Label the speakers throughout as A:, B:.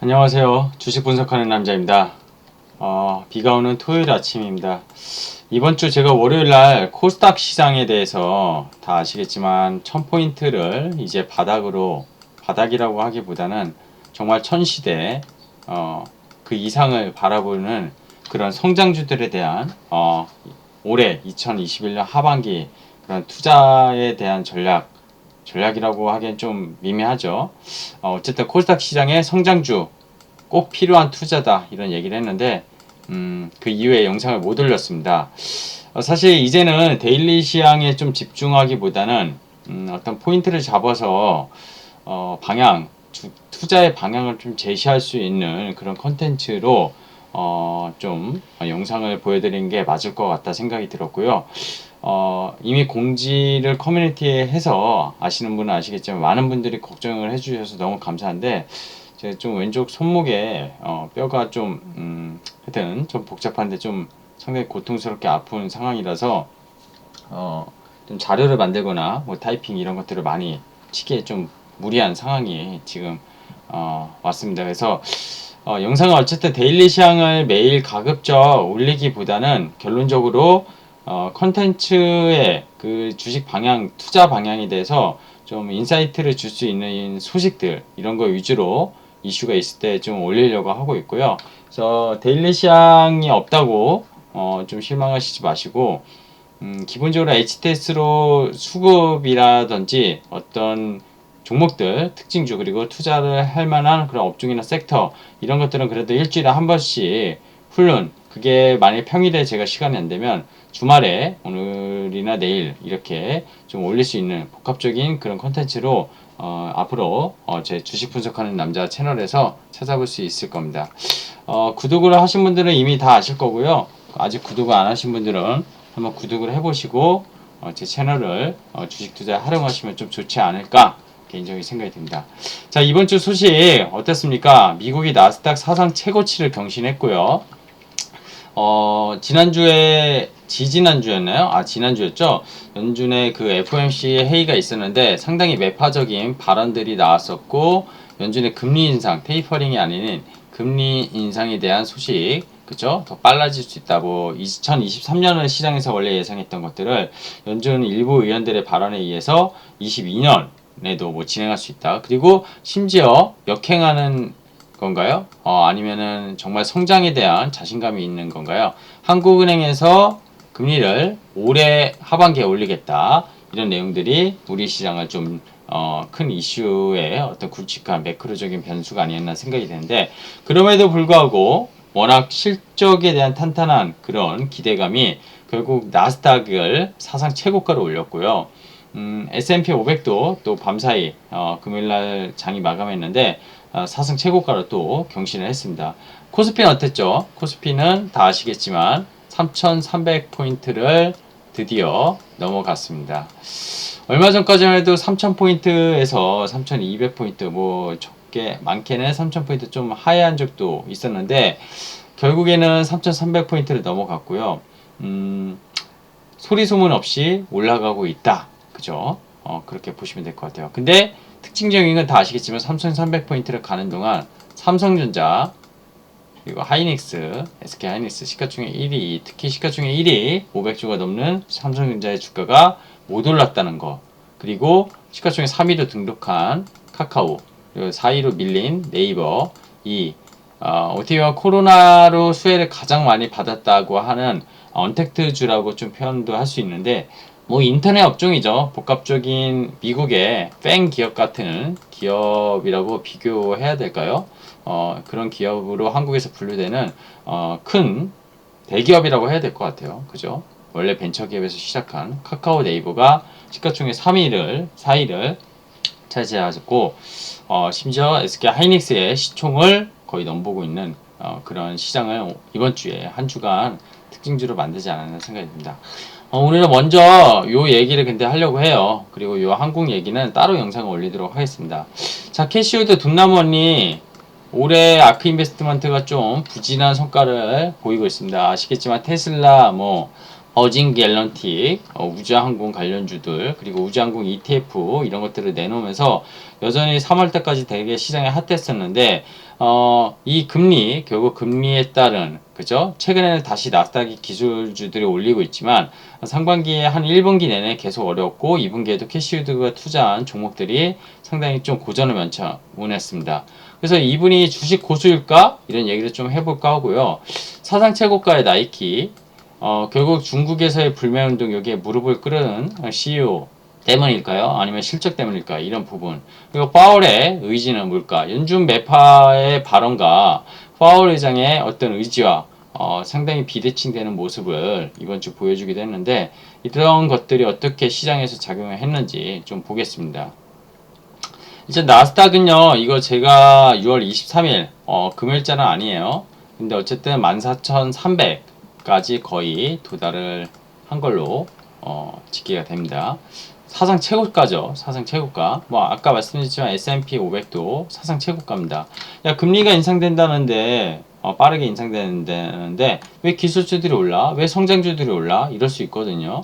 A: 안녕하세요. 주식 분석하는 남자입니다. 비가 오는 토요일 아침입니다. 이번 주 제가 월요일 날 코스닥 시장에 대해서 다 아시겠지만 1000포인트를 이제 바닥이라고 하기보다는 정말 천시대, 그 이상을 바라보는 그런 성장주들에 대한, 올해 2021년 하반기 그런 투자에 대한 전략이라고 하기엔 좀 미미하죠. 어쨌든 코스닥 시장의 성장주 꼭 필요한 투자다 이런 얘기를 했는데 그 이후에 영상을 못 올렸습니다. 사실 이제는 데일리 시황에 좀 집중하기보다는 어떤 포인트를 잡아서 투자의 방향을 좀 제시할 수 있는 그런 컨텐츠로 좀 영상을 보여드리는 게 맞을 것 같다 생각이 들었고요. 이미 공지를 커뮤니티에 해서 아시는 분은 아시겠지만 많은 분들이 걱정을 해주셔서 너무 감사한데 제가 좀 왼쪽 손목에 뼈가 하여튼 좀 복잡한데 좀 상당히 고통스럽게 아픈 상황이라서 좀 자료를 만들거나 뭐 타이핑 이런 것들을 많이 치기에 좀 무리한 상황이 지금 왔습니다. 그래서 영상은 어쨌든 데일리 시황을 매일 가급적 올리기보다는 결론적으로 컨텐츠의 그 주식 방향, 투자 방향에 대해서 좀 인사이트를 줄 수 있는 소식들 이런 거 위주로 이슈가 있을 때 좀 올리려고 하고 있고요. 그래서 데일리 시황이 없다고 좀 실망하시지 마시고 기본적으로 HTS로 수급이라든지 어떤 종목들, 특징주, 그리고 투자를 할 만한 그런 업종이나 섹터, 이런 것들은 그래도 일주일에 한 번씩 그게 만약 평일에 제가 시간이 안 되면 주말에 오늘이나 내일 이렇게 좀 올릴 수 있는 복합적인 그런 컨텐츠로 앞으로 제 주식 분석하는 남자 채널에서 찾아볼 수 있을 겁니다. 구독을 하신 분들은 이미 다 아실 거고요. 아직 구독을 안 하신 분들은 한번 구독을 해보시고 제 채널을 주식 투자에 활용하시면 좀 좋지 않을까 개인적인 생각이 듭니다. 자, 이번 주 소식 어떻습니까? 미국이 나스닥 사상 최고치를 경신했고요. 지난주였나요? 지난주였죠? 연준의 그 FOMC 회의가 있었는데 상당히 매파적인 발언들이 나왔었고, 연준의 금리 인상, 테이퍼링이 아닌 금리 인상에 대한 소식, 그쵸? 더 빨라질 수 있다. 2023년을 시장에서 원래 예상했던 것들을 연준 일부 의원들의 발언에 의해서 22년에도 진행할 수 있다. 그리고 심지어 역행하는 건가요? 아니면은 정말 성장에 대한 자신감이 있는 건가요? 한국은행에서 금리를 올해 하반기에 올리겠다. 이런 내용들이 우리 시장을 큰 이슈의 어떤 굵직한 매크로적인 변수가 아니었나 생각이 되는데, 그럼에도 불구하고 워낙 실적에 대한 탄탄한 그런 기대감이 결국 나스닥을 사상 최고가로 올렸고요. S&P 500도 또 밤사이 금요일날 장이 마감했는데 사상 최고가로 또 경신을 했습니다. 코스피는 어땠죠? 코스피는 다 아시겠지만 3,300포인트를 드디어 넘어갔습니다. 얼마 전까지만 해도 3,000포인트에서 3,200포인트 적게 많게는 3,000포인트 좀 하회한 적도 있었는데 결국에는 3,300포인트를 넘어갔고요. 소리 소문 없이 올라가고 있다. 그죠? 그렇게 보시면 될 것 같아요. 근데 특징적인 건 다 아시겠지만 3,300포인트를 가는 동안 삼성전자, 그리고 하이닉스, SK 하이닉스 시가총액 1위, 특히 시가총액 1위 500주가 넘는 삼성전자의 주가가 못 올랐다는 거. 그리고 시가총액 3위로 등록한 카카오, 그리고 4위로 밀린 네이버, 어떻게 보면 코로나로 수혜를 가장 많이 받았다고 하는 언택트주라고 좀 표현도 할 수 있는데, 인터넷 업종이죠. 복합적인 미국의 팬 기업 같은 기업이라고 비교해야 될까요? 그런 기업으로 한국에서 분류되는 큰 대기업이라고 해야 될 것 같아요. 그죠? 원래 벤처기업에서 시작한 카카오 네이버가 시가총액 4위를 차지하고 심지어 SK 하이닉스의 시총을 거의 넘보고 있는 그런 시장을 이번 주에 한 주간 특징주로 만들지 않았나 생각이 듭니다. 오늘은 먼저 요 얘기를 근데 하려고 해요. 그리고 요 한국 얘기는 따로 영상을 올리도록 하겠습니다. 자, 캐시우드 둠나머니 올해 아크 인베스트먼트가 좀 부진한 성과를 보이고 있습니다. 아시겠지만 테슬라, 어진 갤런틱, 우주항공 관련주들, 그리고 우주항공 ETF 이런 것들을 내놓으면서 여전히 3월 때까지 되게 시장에 핫했었는데 이 금리, 결국 금리에 따른 그죠? 최근에는 다시 나스닥이 기술주들이 올리고 있지만 상반기에 한 1분기 내내 계속 어려웠고 2분기에도 캐시우드가 투자한 종목들이 상당히 좀 고전을 면했습니다. 그래서 이분이 주식 고수일까? 이런 얘기를 좀 해볼까 하고요. 사상 최고가의 나이키, 결국 중국에서의 불매운동 여기에 무릎을 꿇은 CEO 때문일까요? 아니면 실적 때문일까? 이런 부분. 그리고 파월의 의지는 뭘까? 연준 매파의 발언과 파월 의장의 어떤 의지와 상당히 비대칭되는 모습을 이번 주 보여주기도 했는데 이런 것들이 어떻게 시장에서 작용을 했는지 좀 보겠습니다. 이제 나스닥은요, 이거 제가 6월 23일, 금요일자는 아니에요. 근데 어쨌든 14,300까지 거의 도달을 한 걸로, 집계가 됩니다. 사상 최고가죠. 사상 최고가. 뭐, 아까 말씀드렸지만 S&P 500도 사상 최고가입니다. 야, 금리가 인상된다는데, 빠르게 인상되는데, 왜 기술주들이 올라? 왜 성장주들이 올라? 이럴 수 있거든요.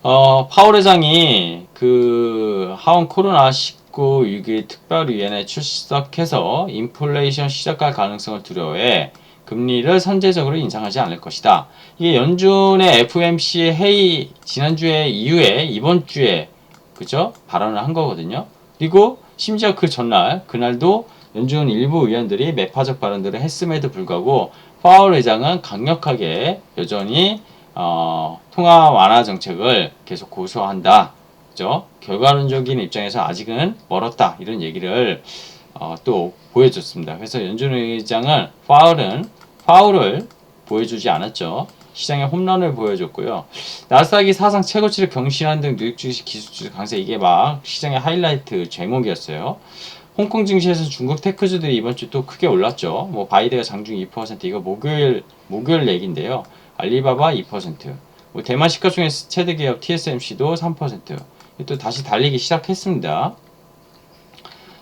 A: 파월 회장이 그 하원 코로나19 위기 특별위원회 출석해서 인플레이션 시작할 가능성을 두려워해 금리를 선제적으로 인상하지 않을 것이다. 이게 연준의 FOMC 회의 지난주에 이후에 이번 주에 그죠? 발언을 한 거거든요. 그리고 심지어 그 전날 그날도 연준 일부 의원들이 매파적 발언들을 했음에도 불구하고 파월 회장은 강력하게 여전히 통화 완화 정책을 계속 고수한다. 그죠? 결과론적인 입장에서 아직은 멀었다. 이런 얘기를 또 보여줬습니다. 그래서 연준 의장은 파울을 보여주지 않았죠. 시장에 홈런을 보여줬고요. 나스닥이 사상 최고치를 경신한 등 누적 주식 기술주 강세 이게 막 시장의 하이라이트 제목이었어요. 홍콩 증시에서 중국 테크주들이 이번 주 또 크게 올랐죠. 뭐 바이드가 장중 2% 이거 목요일 얘기인데요. 알리바바 2%, 뭐 대만 시가총액 최대 기업 TSMC도 3%. 또 다시 달리기 시작했습니다.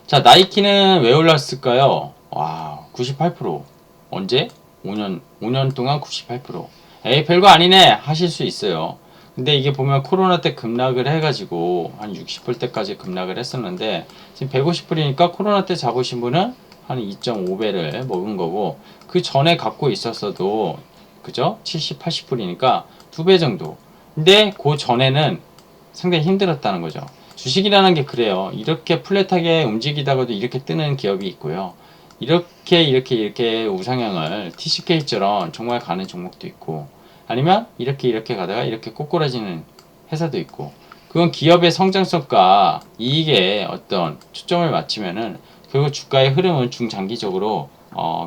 A: 자, 나이키는 왜 올랐을까요? 와, 98%. 언제? 5년 동안 98%. 에이, 별거 아니네. 하실 수 있어요. 근데 이게 보면 코로나 때 급락을 해가지고 한 60불대까지 급락을 했었는데 지금 150불이니까 코로나 때 잡으신 분은 한 2.5배를 먹은 거고 그 전에 갖고 있었어도 그죠? 70, 80불이니까 2배 정도. 근데 그 전에는 상당히 힘들었다는 거죠. 주식이라는 게 그래요. 이렇게 플랫하게 움직이다가도 이렇게 뜨는 기업이 있고요. 이렇게 우상향을 TCK처럼 정말 가는 종목도 있고 아니면 이렇게 가다가 이렇게 꼬꾸라지는 회사도 있고 그건 기업의 성장성과 이익에 어떤 초점을 맞추면은 결국 주가의 흐름은 중장기적으로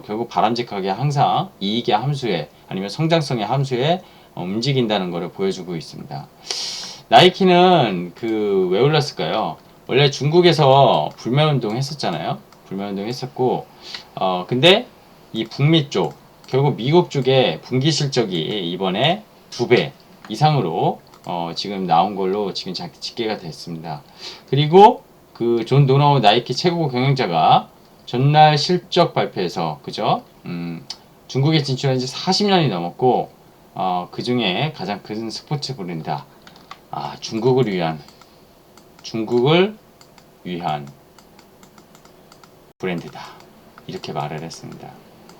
A: 결국 바람직하게 항상 이익의 함수에 아니면 성장성의 함수에 움직인다는 것을 보여주고 있습니다. 나이키는 그 왜 올랐을까요? 원래 중국에서 불매운동 했었잖아요. 불매운동 했었고 근데 이 북미 쪽 결국 미국 쪽에 분기 실적이 이번에 2배 이상으로 지금 나온 걸로 지금 집계가 됐습니다. 그리고 그 존 도너우 나이키 최고 경영자가 전날 실적 발표에서 그죠? 중국에 진출한 지 40년이 넘었고 그 중에 가장 큰 스포츠 브랜드다. 중국을 위한 브랜드다. 이렇게 말을 했습니다.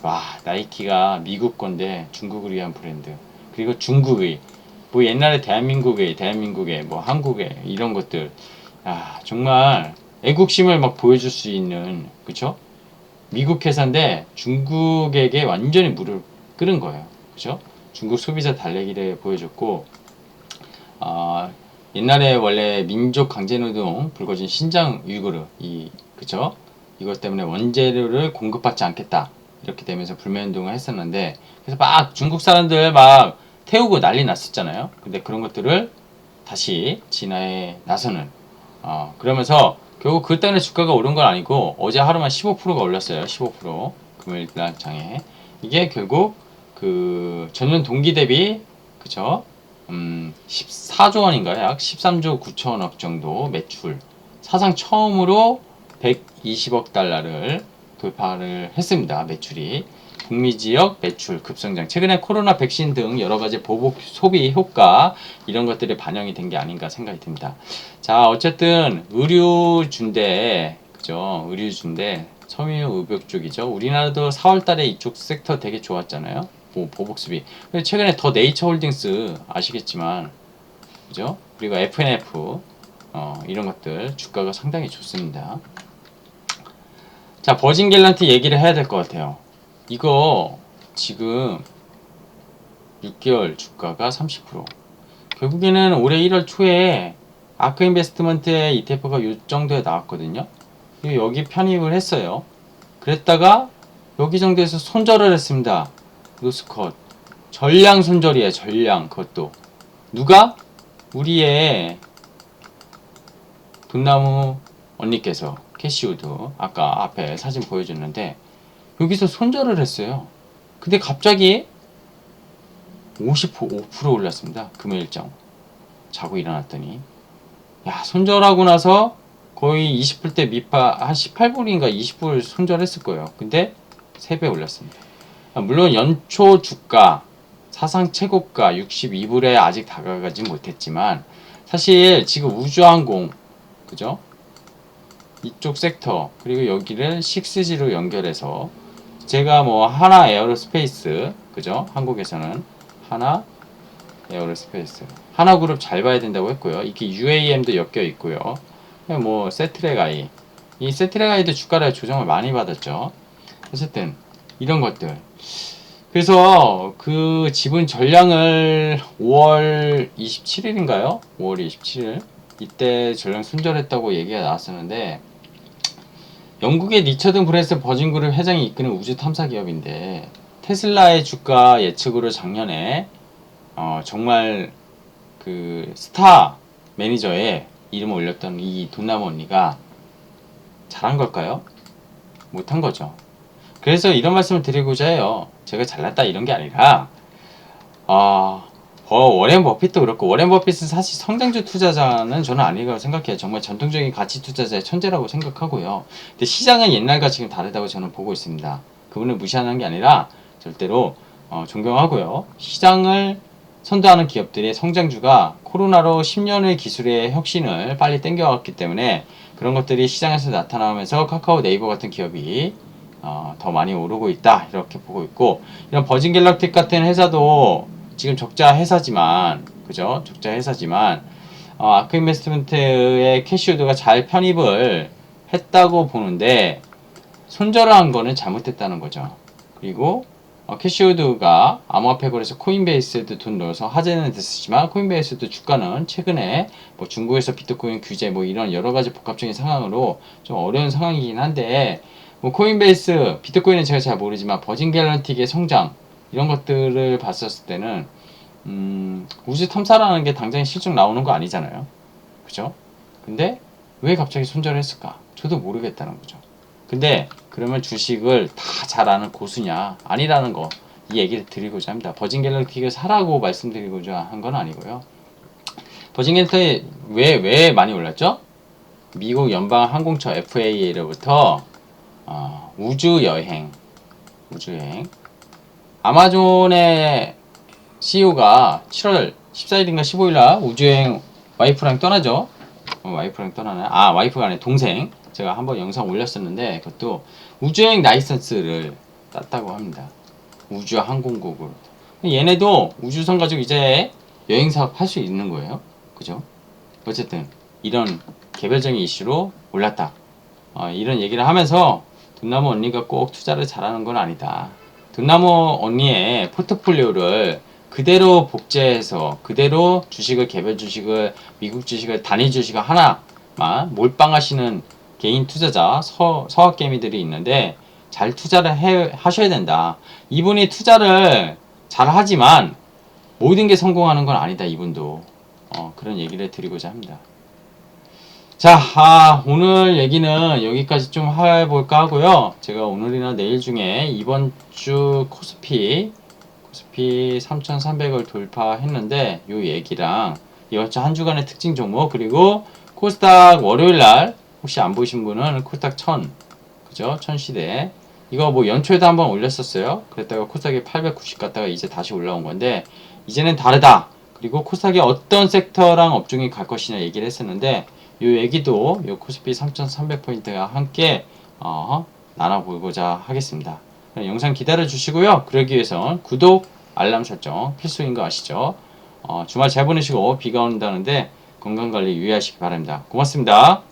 A: 와, 나이키가 미국 건데 중국을 위한 브랜드. 그리고 중국의, 뭐 옛날에 대한민국의, 뭐 한국의 이런 것들. 정말 애국심을 막 보여줄 수 있는, 그쵸? 미국 회사인데 중국에게 완전히 물을 끓은 거예요. 그쵸? 중국 소비자 달래기를 보여줬고, 옛날에 원래 민족 강제노동 불거진 신장 우이구르 그쵸? 이것 때문에 원재료를 공급받지 않겠다 이렇게 되면서 불매운동을 했었는데 그래서 막 중국 사람들 막 태우고 난리 났었잖아요. 근데 그런 것들을 다시 진화에 나서는 그러면서 결국 그 때문에 주가가 오른 건 아니고 어제 하루만 15%가 올랐어요. 15% 금요일날 장에 이게 결국 그 전년 동기 대비 그쵸? 14조 원인가요? 약 13조 9천억 정도 매출. 사상 처음으로 120억 달러를 돌파를 했습니다. 매출이. 북미 지역 매출 급성장. 최근에 코로나 백신 등 여러 가지 보복 소비 효과 이런 것들이 반영이 된 게 아닌가 생각이 듭니다. 자, 어쨌든 의류주인데 그죠? 의류주인데 섬유의료 쪽이죠. 우리나라도 4월 달에 이쪽 섹터 되게 좋았잖아요. 보복 수비. 근데 최근에 더 네이처 홀딩스 아시겠지만 그죠? 그리고 FNF 이런 것들 주가가 상당히 좋습니다. 자, 버진 갤런티 얘기를 해야 될 것 같아요. 이거 지금 6개월 주가가 30%. 결국에는 올해 1월 초에 아크 인베스트먼트의 ETF가 이 정도에 나왔거든요. 여기 편입을 했어요. 그랬다가 여기 정도에서 손절을 했습니다. 노스컷. 전량 손절이에요. 전량. 그것도. 누가? 우리의 돈나무 언니께서 캐시우드 아까 앞에 사진 보여줬는데 여기서 손절을 했어요. 근데 갑자기 5% 올랐습니다. 금요일장 자고 일어났더니 야, 손절하고 나서 거의 20불대 밑바 한 18불인가 20불 손절했을 거예요. 근데 3배 올랐습니다. 물론 연초 주가 사상 최고가 62불에 아직 다가가지 못했지만 사실 지금 우주항공 그죠? 이쪽 섹터 그리고 여기를 6G로 연결해서 제가 뭐 하나 에어로스페이스 그죠? 한국에서는 하나 에어로스페이스 하나그룹 잘 봐야 된다고 했고요. 이게 UAM도 엮여 있고요. 뭐 세트랙아이 이 세트랙아이도 주가를 조정을 많이 받았죠. 어쨌든 이런 것들 그래서 그 지분 전량을 5월 27일인가요? 5월 27일 이때 전량 손절했다고 얘기가 나왔었는데 영국의 리처드 브랜슨 버진그룹 회장이 이끄는 우주 탐사 기업인데 테슬라의 주가 예측으로 작년에 정말 그 스타 매니저의 이름을 올렸던 이 돈나무 언니가 잘한 걸까요? 못한 거죠. 그래서 이런 말씀을 드리고자 해요. 제가 잘났다 이런 게 아니라 워렌 버핏도 그렇고 워렌 버핏은 사실 성장주 투자자는 저는 아니라고 생각해요. 정말 전통적인 가치 투자자의 천재라고 생각하고요. 근데 시장은 옛날과 지금 다르다고 저는 보고 있습니다. 그분을 무시하는 게 아니라 절대로 존경하고요. 시장을 선도하는 기업들의 성장주가 코로나로 10년의 기술의 혁신을 빨리 땡겨왔기 때문에 그런 것들이 시장에서 나타나면서 카카오 네이버 같은 기업이 더 많이 오르고 있다 이렇게 보고 있고 이런 버진 갤럭틱 같은 회사도 지금 적자 회사지만 그죠? 적자 회사지만 아크 인베스트먼트의 캐시우드가 잘 편입을 했다고 보는데 손절을 한 거는 잘못됐다는 거죠. 그리고 캐시우드가 암호화폐거래소 코인베이스에도 돈 넣어서 화제는 됐었지만 코인베이스도 주가는 최근에 뭐 중국에서 비트코인 규제 뭐 이런 여러 가지 복합적인 상황으로 좀 어려운 상황이긴 한데 뭐 코인베이스 비트코인은 제가 잘 모르지만 버진 갤런틱의 성장 이런 것들을 봤었을 때는 우주 탐사라는 게 당장에 실적 나오는 거 아니잖아요. 그죠? 근데 왜 갑자기 손절을 했을까? 저도 모르겠다는 거죠. 근데 그러면 주식을 다 잘 아는 고수냐? 아니라는 거 이 얘기를 드리고자 합니다. 버진 갤럭틱을 사라고 말씀드리고자 한 건 아니고요. 버진 갤럭틱 왜 많이 올랐죠? 미국 연방 항공처 FAA로부터 우주여행 아마존의 CEO가 7월 14일인가 15일날 우주여행 와이프랑 떠나죠. 와이프랑 떠나나요? 와이프가 아니라 동생. 제가 한번 영상 올렸었는데 그것도 우주여행 라이선스를 땄다고 합니다. 우주항공국으로. 얘네도 우주선 가지고 이제 여행사업 할 수 있는 거예요. 그죠? 어쨌든 이런 개별적인 이슈로 올랐다. 이런 얘기를 하면서 돈나무 언니가 꼭 투자를 잘하는 건 아니다. 돈나무 언니의 포트폴리오를 그대로 복제해서 그대로 주식을 개별 주식을 미국 주식을 단위 주식을 하나만 몰빵하시는 개인 투자자 서학개미들이 있는데 잘 투자를 하셔야 된다. 이분이 투자를 잘 하지만 모든 게 성공하는 건 아니다. 이분도 그런 얘기를 드리고자 합니다. 자, 오늘 얘기는 여기까지 좀 해볼까 하고요. 제가 오늘이나 내일 중에 이번 주 코스피 3,300을 돌파했는데 요 얘기랑 이번 주 한 주간의 특징 종목 그리고 코스닥 월요일날 혹시 안 보신 분은 코스닥 1000 그죠? 1000시대 이거 뭐 연초에도 한번 올렸었어요. 그랬다가 코스닥이 890 갔다가 이제 다시 올라온 건데 이제는 다르다. 그리고 코스닥이 어떤 섹터랑 업종이 갈 것이냐 얘기를 했었는데 요 얘기도 요 코스피 3,300포인트와 함께 나눠보고자 하겠습니다. 영상 기다려 주시고요. 그러기 위해선 구독, 알람 설정 필수인 거 아시죠? 주말 잘 보내시고 비가 온다는데 건강관리 유의하시기 바랍니다. 고맙습니다.